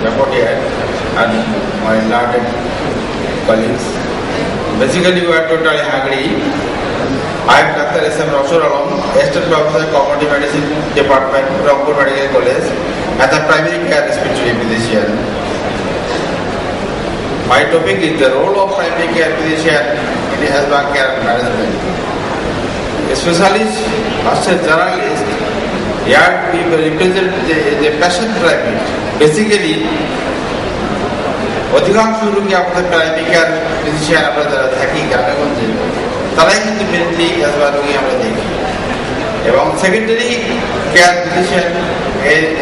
Rapotier and my learned colleagues. Basically, we are totally agree. I am Dr. S. M. Rashur Alam, Assistant Professor Community Medicine Department, Rampur Medical College, and the Primary Care Respiratory Physician. My topic is the role of primary care physician in asthma care management. A specialist, a journalist, here we represent the patient primary. Basically, অধিকাংশ রোগী আমাদের primary care physician আমরা যারা থাকি গ্রামেগঞ্জে তারাই কিন্তু mainly asthma রোগী আমরা দেখি এবং সেকেন্ডারি কেয়ার ফিজিশিয়ান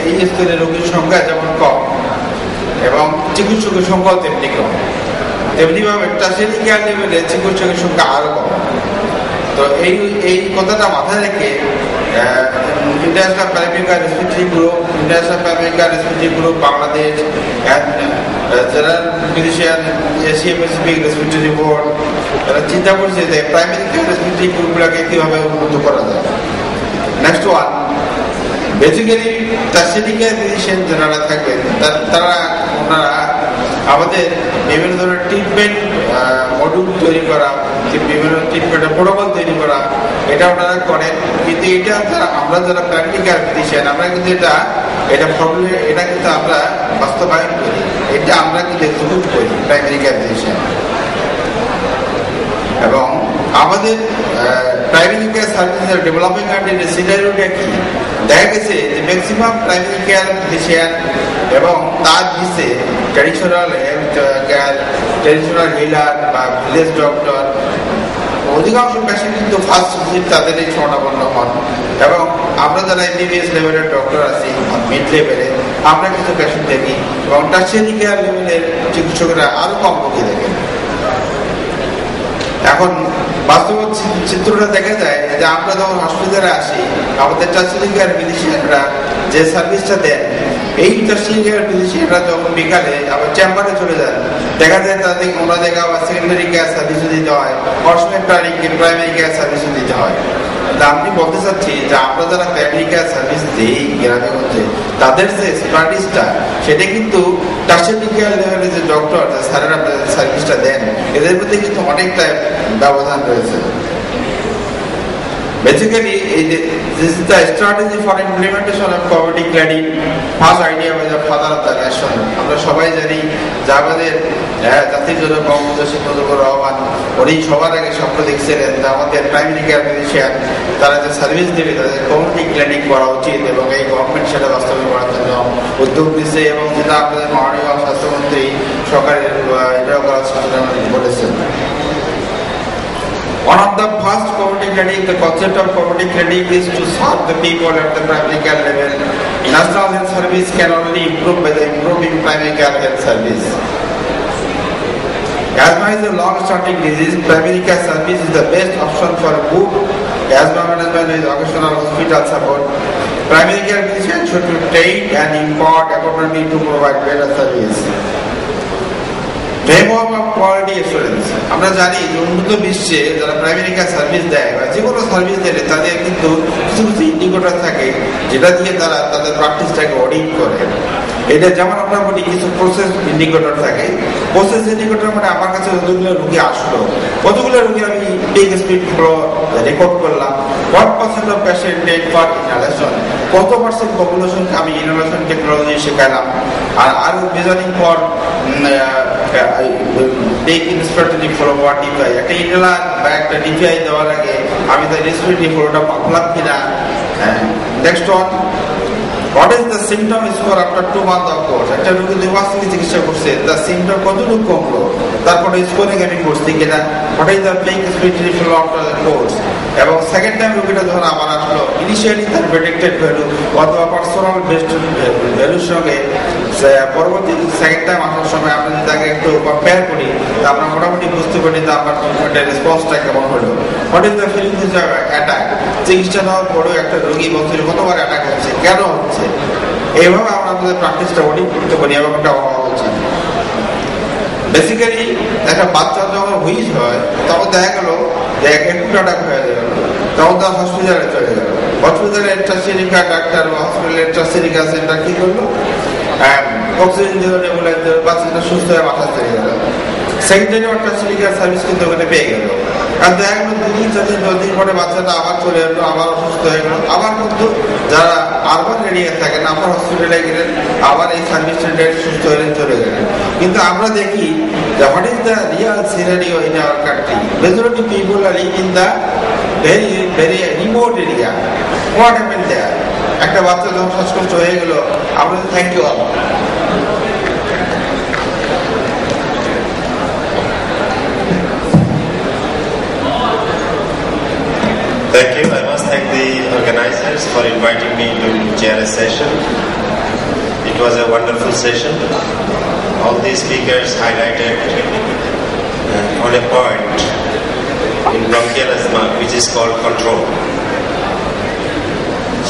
এই স্তরের রোগীর সংখ্যা যেমন কম এবং চিকিৎসকের সংখ্যাও তেমনি কম, তেমনিভাবে টার্সিয়ারি কেয়ার লেভেলে চিকিৎসকের সংখ্যা আরও কম। তো এই কথাটা মাথায় রেখে international primary care respiratory group, international primary care respiratory group Bangladesh, general physician Asia Pacific respiratory board তারা চিন্তা করছে যে প্রাইমারি কেয়ার রেসপিরেটরি গ্রুপগুলোকে কীভাবে উন্নত করা যায়। Next one, basically tertiary care physician যারা থাকবেন ওনারা আমাদের বিভিন্ন ধরনের ট্রিটমেন্ট মডিউল তৈরি করা, বিভিন্ন ট্রিটমেন্টের প্রোটোকল তৈরি করা, এটা ওনারা করেন। কিন্তু এটা আমরা যারা প্রাইমারি কেয়ার ফিজিশিয়ান আমরা কিন্তু এটা ফর্মুলে এটা কিন্তু আমরা বাস্তবায়ন করি, এটা আমরা কিন্তু এক্সিকিউট করি প্রাইমারি কেয়ার ফিজিশিয়ান। এবং আমাদের প্রাইমারি কেয়ার সার্ভিসের ডেভেলপিং কান্ট্রির সিনারিওটা কি দেখা গেছে যে ম্যাক্সিমাম প্রাইমারি কেয়ার ফিজিশিয়ান এবং তার নিচে traditional health care, traditional healer বা ভিলেজ ডক্টর, অধিকাংশ পেশেন্ট কিন্তু ফার্স্ট ভিজিট তাদের এই শরণাপন্ন হন। এবং আমরা যারা এমবিবিএস লেভেলের ডক্টর আছি মিড লেভেলে আমরা কিছু পেশেন্ট দেখি এবং টার্সিয়ারি কেয়ার লেভেলের চিকিৎসকেরা আরও কম রোগী দেখেন। এখন বাস্তব চিত্রটা দেখা যায় যে আমরা যখন হসপিটালে আসি আমাদের টার্সিয়ারি কেয়ার ফিজিশিয়ানরা যে সার্ভিসটা দেন, এই টার্সিয়ারি কেয়ার ফিজিশিয়ানরা যখন বিকালে আবার চেম্বারে চলে যান দেখা যায় তাদের ওনাদেরকে আবার সেকেন্ডারি কেয়ার সার্ভিসও দিতে হয়, অসময় প্রাইমারি কেয়ার সার্ভিসও দিতে হয়। আমি বলতে চাচ্ছি যে আমরা যারা প্রাইমারি কেয়ার সার্ভিস দিই গ্রামে গঞ্জে তাদের যে এক্সপার্টিসটা সেটা কিন্তু টার্সিয়ারি কেয়ার লেভেলের যে ডক্টর স্যারেরা সার্ভিসটা দেন এদের মধ্যে কিন্তু অনেকটা ব্যবধান রয়েছে। Basically, this is the strategy for implementation of poverty cladding. First idea was the father of the nation. আমরা সবাই জানি যে আমাদের জাতির জন্য বঙ্গবন্ধু শেখ মুজিবুর রহমান উনি সবার আগে স্বপ্ন দেখছিলেন যে আমাদের প্রাইমারি কেয়ার ফিজিশিয়ান তারা যে সার্ভিস দেবে তাদের কমিউনিটি ক্লিনিক করা উচিত এবং এই গভর্নমেন্ট সেটা বাস্তবায়ন করার জন্য উদ্যোগ দিচ্ছে এবং যেটা আপনাদের মাননীয় স্বাস্থ্যমন্ত্রী সরকারের এটাও করার সূচনা বলেছেন। One of the first community clinic, the concept of community clinic is to serve the people at the primary care level. National health service can only improve by the improving primary care health service. Asthma is a long-standing disease. Primary care service is the best option for good asthma management with occasional hospital support. Primary care physicians should be trained and empowered accordingly to provide better service. framework of quality assurance আমরা জানি যে উন্নত বিশ্বে যারা primary care service দেয় বা যে কোনো সার্ভিস দেয় তাদের কিন্তু কিছু কিছু ইন্ডিকেটর থাকে যেটা দিয়ে তারা তাদের প্র্যাকটিসটাকে অডিট করে। এটা যেমন আমরা বলি কিছু প্রসেস ইন্ডিকেটর থাকে। প্রসেস ইন্ডিকেটর মানে আমার কাছে যতগুলো রোগী আসলো কতগুলো রোগী আমি টেক স্পিড ফ্লো রেকর্ড করলাম, what percent of patient take for inhalation, কত পার্সেন্ট পপুলেশনকে আমি ইনহেলেশন টেকনোলজি শেখালাম, আর আরো মেজারিং ফর টেক ইন্সপিরেটরি ফ্লো বা ডিপিআই। একটা ইনহেলার বা একটা ডিপিআই দেওয়ার আগে আমি তার রেসপিরেটরি ফ্লোটা মাপলাম কিনা। Next one, what is the symptom score after 2 months of course? একটা রোগী 2 মাস থেকে চিকিৎসা করছে তার সিমটম কতটুকু কমলো, তারপরে স্কোরিং আমি করছি কিনা, what is the peak respiratory flow after the course। এবং সেকেন্ড টাইম রোগীটা যখন আবার আসলো ইনিশিয়ালি তার প্রেডিক্টেড ভ্যালু অথবা পার্সোনাল বেসড ভ্যালুর সঙ্গে পরবর্তী সেকেন্ড টাইম আসার সময় আমরা যদি তাকে একটু কম্পেয়ার করি আমরা মোটামুটি বুঝতে পারি যে আপনার ট্রিটমেন্টের রেসপন্সটা কেমন হলো। What is the feeling attack, চিকিৎসা নেওয়ার পরেও একটা রোগী বলছে কতবার অ্যাটাক হচ্ছে, কেন হচ্ছে, এইভাবে আমরা আমাদের প্র্যাকটিসটা অডিট করতে পারি এবং একটা হওয়া উচিত। বেসিক্যালি একটা বাচ্চা যখন হুইজ হয় তখন দেখা গেল যে একটু অ্যাটাক হয়ে গেল, তখন তার হসপিটালে চলে গেল। হসপিটালের টার্সিয়ারি কেয়ার ডাক্তার বা হসপিটালের টার্সিয়ারি কেয়ার সেন্টার কি করলো, অক্সিজেন দিল, নেবুলাইজার দিল, বাচ্চাটা সুস্থ হয়ে বাসা চলে গেল। সেকেন্ডারি অর্থাৎ কেয়ার সার্ভিস কিন্তু ওখানে পেয়ে গেল। আর দেখা গেল 2 দিন 4 দিন 10 দিন পরে বাচ্চাটা আবার চলে এলো, আবার অসুস্থ হয়ে গেল। আবার কিন্তু যারা আরবান এরিয়া থাকেন আবার হসপিটালে গেলেন, আবার এই সার্ভিস সেন্টারে সুস্থ হলেন, চলে গেলেন। কিন্তু আমরা দেখি যে what is the real scenario in our country. Majority people are live in the very very remote area. What happened there? একটা বাচ্চা যখন শ্বাসকষ্ট হয়ে গেল, আমরা thank you all. Thank you. I must thank the organizers for inviting me to chair a session. It was a wonderful session. All these speakers highlighted on a point in bronchial asthma, which is called control.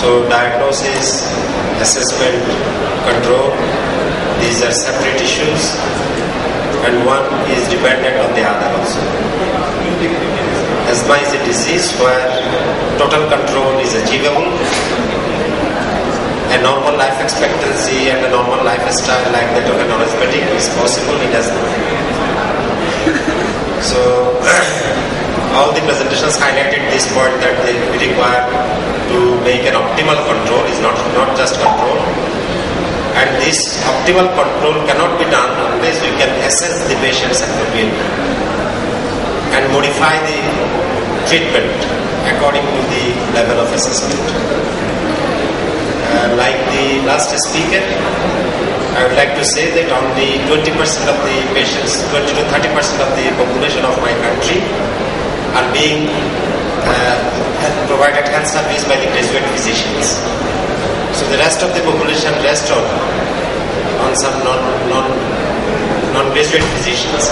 So diagnosis, assessment, control, these are separate issues, and one is dependent on the other also. Asthma is a disease where total control is achievable. A normal life expectancy and a normal lifestyle like that of a non-asthmatic is possible in asthma. So, all the presentations highlighted this point that we require to make an optimal control is not just control. And this optimal control cannot be done unless we can assess the patients appropriately and modify the treatment according to the level of assessment. Like the last speaker, I would like to say that only 20% of the patients, 20 to 30% of the population of my country are being provided health service by the graduate physicians. So the rest of the population rests on some non-graduate physicians.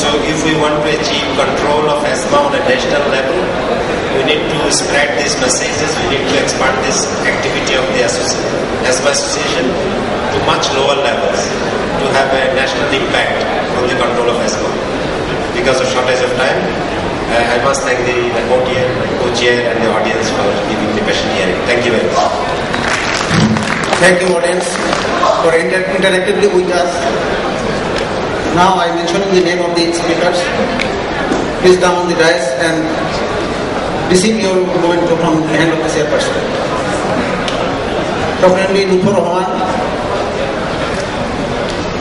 So if we want to achieve control of asthma on a national level, we need to spread these messages, we need to expand this activity of the asthma association to much lower levels to have a national impact on the control of asthma. Because of shortage of time, I must thank the podium, co-chair and the audience for giving the patient hearing. Thank you very much. Thank you, audience, for interactively with us. Now I mention the name of the speakers. Please come on the dais and receive your memento from the hand of the chairperson. Dr. M.D. Lutfur Rahman,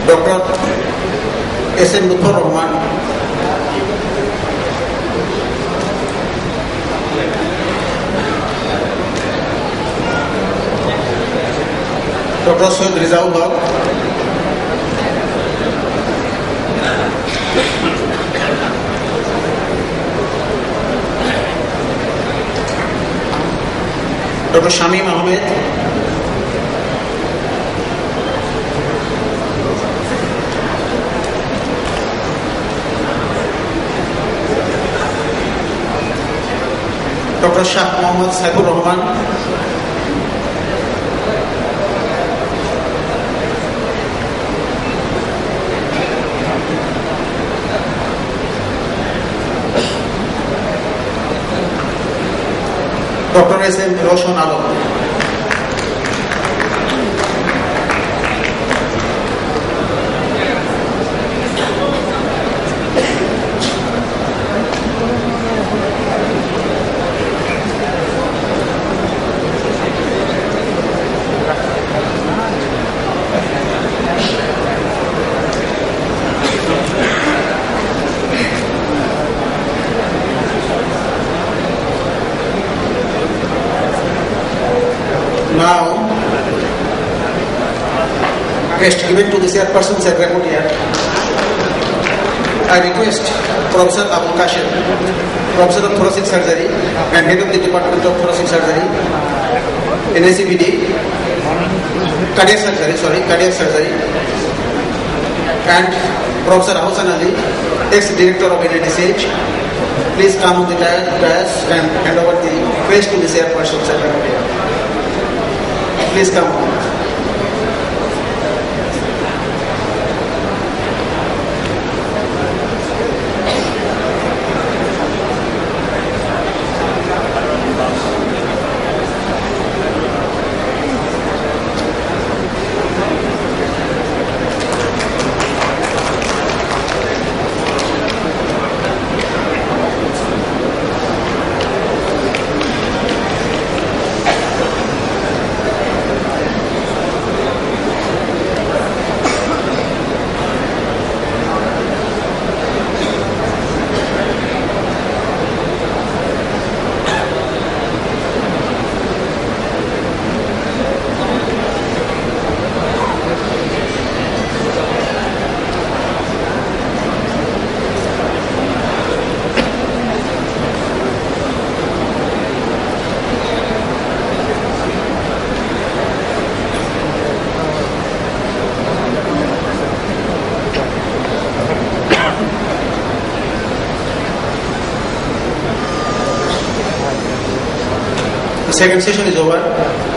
Dr. S.M. Lutfur Rahman, Dr. Soed Rizaul Haq, Dr. Shamim Ahmed, Dr. Shah Mohammad Saifur Rahman, Dr. S.M. Roshan Alam, now request given to the chairperson secretariat. I request Professor Abu Kashim, Professor of Thoracic Surgery and Head of the Department of Thoracic Surgery, NACBD, Cardiac Surgery, and Professor Ahsan Ali, ex-director of NATCH. Please come on the dais and hand over the request to the chairperson secretariat. Please come. second session is over.